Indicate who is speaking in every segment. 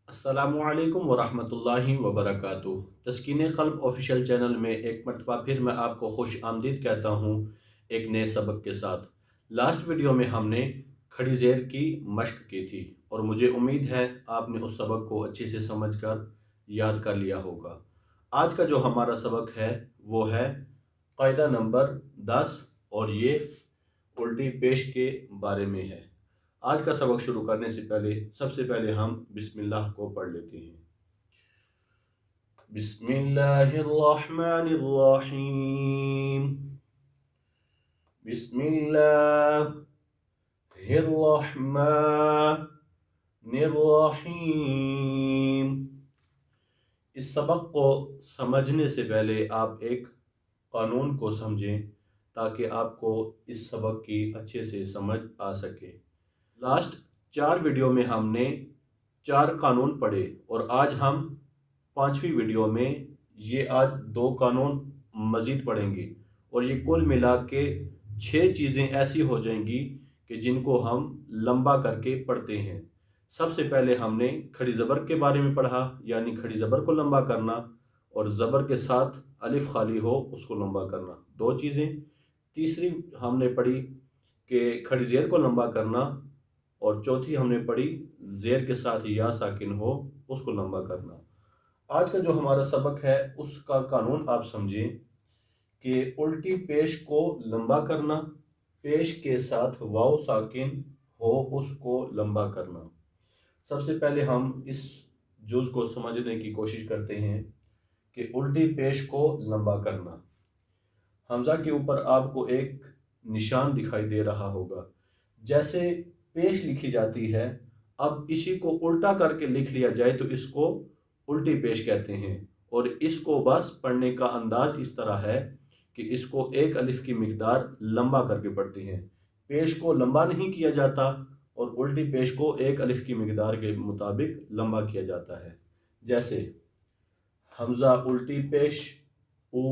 Speaker 1: अस्सलामुअलैकुम वरहमतुल्लाहि वबरकातुह। तस्कीन क़ल्ब official channel में एक मरतबा फिर मैं आपको खुश आमदीद कहता हूँ एक नए सबक के साथ। लास्ट वीडियो में हमने खड़ी ज़ेर की मश्क की थी और मुझे उम्मीद है आपने उस सबक को अच्छे से समझ कर याद कर लिया होगा। आज का जो हमारा सबक है वो है कायदा नंबर 10 और ये उल्टी पेश के बारे में है। आज का सबक शुरू करने से पहले सबसे पहले हम बिस्मिल्लाह को पढ़ लेते हैं। बिस्मिल्लाहिर्रहमानिर्रहीम। बिस्मिल्लाहिर्रहमानिर्रहीम। इस सबक को समझने से पहले आप एक कानून को समझें ताकि आपको इस सबक की अच्छे से समझ आ सके। लास्ट 4 वीडियो में हमने 4 कानून पढ़े और आज हम 5वीं वीडियो में ये आज 2 कानून मज़ीद पढ़ेंगे और ये कुल मिला के 6 चीज़ें ऐसी हो जाएंगी कि जिनको हम लंबा करके पढ़ते हैं। सबसे पहले हमने खड़ी ज़बर के बारे में पढ़ा, यानी खड़ी ज़बर को लंबा करना, और ज़बर के साथ अलिफ खाली हो उसको लंबा करना, 2 चीज़ें। तीसरी हमने पढ़ी कि खड़ी ज़ेर को लंबा करना, और चौथी हमने पढ़ी ज़ेर के साथ या साकिन हो उसको लंबा करना। आज का जो हमारा सबक है उसका कानून आप समझें कि उल्टी पेश को लंबा करना, पेश के साथ वाव साकिन हो उसको लंबा करना। सबसे पहले हम इस जुज़ को समझने की कोशिश करते हैं कि उल्टी पेश को लंबा करना। हमज़ा के ऊपर आपको एक निशान दिखाई दे रहा होगा, जैसे पेश लिखी जाती है, अब इसी को उल्टा करके लिख लिया जाए तो इसको उल्टी पेश कहते हैं। और इसको बस पढ़ने का अंदाज इस तरह है कि इसको एक अलिफ की मिकदार लंबा करके पढ़ते हैं। पेश को लंबा नहीं किया जाता और उल्टी पेश को एक अलिफ की मिकदार के मुताबिक लंबा किया जाता है। जैसे हमज़ा उल्टी पेश ऊ,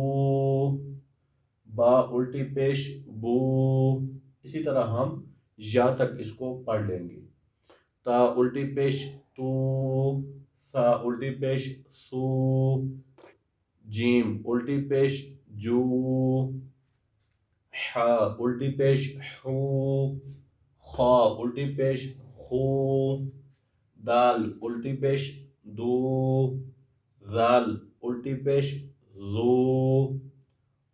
Speaker 1: बा उल्टी पेश बू। इसी तरह हम या तक इसको पढ़ लेंगे। ता उल्टी पेश तू, सा उल्टी पेश सू, जीम उल्टी पेश जू, हा उल्टी पेश हू, खा उल्टी पेश खू, दाल उल्टी पेश दू, जाल उल्टी पेश जू,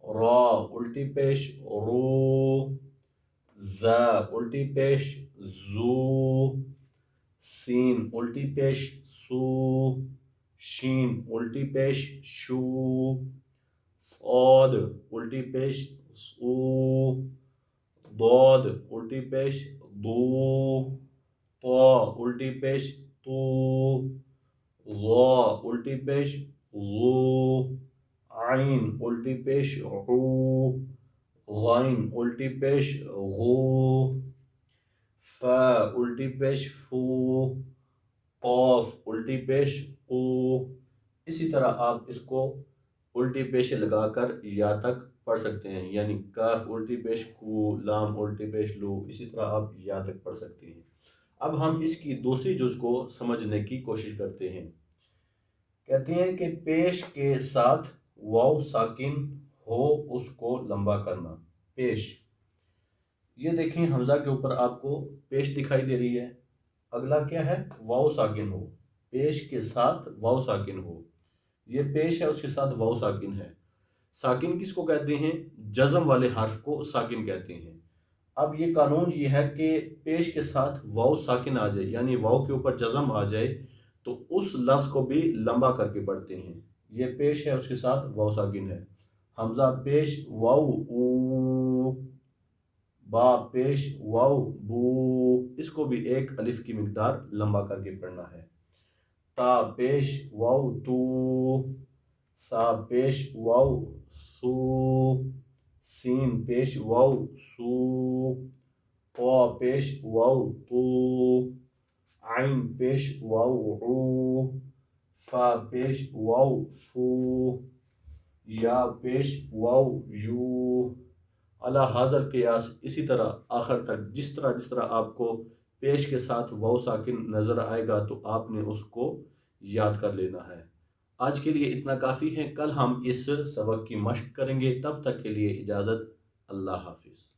Speaker 1: रा उल्टी पेश रू, जा उल्टी पेश जू, सीन उल्टी पेश सू, शीन उल्टी पेश शू, सौद उल्टी पेश सू, दौद उल्टी पेश दू, तो उल्टी पेश तू, ज़ा उल्टी पेश ज़ू, आइन उल्टी पेश ऊ, गाइन उल्टी पेश गू, फा उल्टी पेश फू, कौफ उल्टी पेश कू। इसी तरह आप इसको उल्टी पेश लगाकर या तक पढ़ सकते हैं, यानी काफ उल्टी पेश कू, लाम उल्टी पेश लू। इसी तरह आप या तक पढ़ सकते हैं। अब हम इसकी दूसरी जुज़ को समझने की कोशिश करते हैं। कहते हैं कि पेश के साथ वाव साकिन हो उसको लंबा करना। पेश, ये देखें हमज़ा के ऊपर आपको पेश दिखाई दे रही है। अगला क्या है? वाव साकिन हो। पेश के साथ वाव साकिन हो, ये पेश है उसके साथ वाव साकिन है। साकिन किसको कहते हैं? जज़म वाले हर्फ को साकिन कहते हैं। अब ये कानून ये है कि पेश के साथ वाव साकिन आ जाए, यानी वाव के ऊपर जज़म आ जाए, तो उस लफ्ज़ को भी लंबा करके पढ़ते हैं। ये पेश है उसके साथ वाव साकिन है। हमज़ा पेश वाव ऊ, बा पेश वाव बू, इसको भी एक अलिफ की मिकदार लंबा करके पढ़ना है। ता पेश वाव तू, सा पेश वाव सू, सीन पेश वाव सू, क़ा पेश वाव तू, आइन पेश वाव ऊ, फा पेश वाव फू, या पेश वाव यू। अला हाज़र क़ियास इसी तरह आखिर तक जिस तरह आपको پیش کے ساتھ واو ساکن نظر آئے گا تو آپ نے اس کو یاد کر لینا ہے۔ آج کے لیے اتنا کافی ہے، کل ہم اس سبق کی مشق کریں گے، تب تک کے لیے اجازت، اللہ حافظ۔